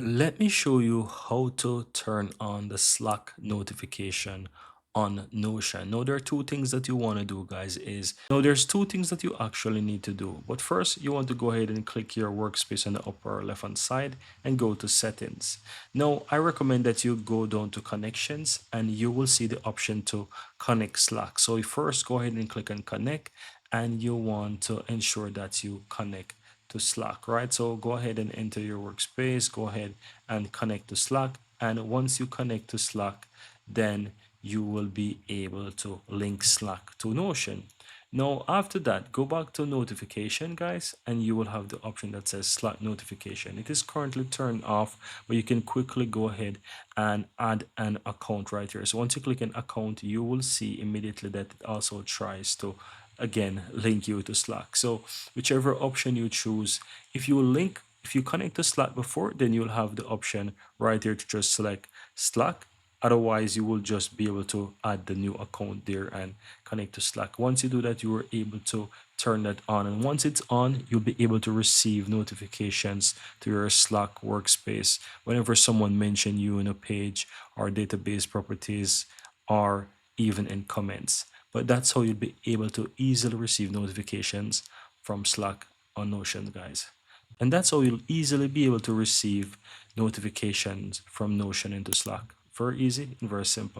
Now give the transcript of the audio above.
Let me show you how to turn on the Slack notification on Notion. Now, there are two things that you want to do, guys. There's two things that you actually need to do. But first, you want to go ahead and click your workspace on the upper left hand side and go to settings. Now, I recommend that you go down to connections and you will see the option to connect Slack. So, you first go ahead and click on connect, and you want to ensure that you connect to Slack, right? So go ahead and enter your workspace, go ahead and connect to Slack. And once you connect to Slack, then you will be able to link Slack to Notion. Now, after that, go back to notification, guys, and you will have the option that says Slack notification. It is currently turned off, but you can quickly go ahead and add an account right here. So once you click an account, you will see immediately that it also tries to again link you to Slack. So whichever option you choose, if you connect to Slack before, then you'll have the option right here to just select Slack. Otherwise, you will just be able to add the new account there and connect to Slack. Once you do that, you are able to turn that on. And once it's on, you'll be able to receive notifications to your Slack workspace whenever someone mention you in a page or database properties or even in comments. But that's how you'll be able to easily receive notifications from Slack or Notion, guys. And that's how you'll easily be able to receive notifications from Notion into Slack. Very easy and very simple.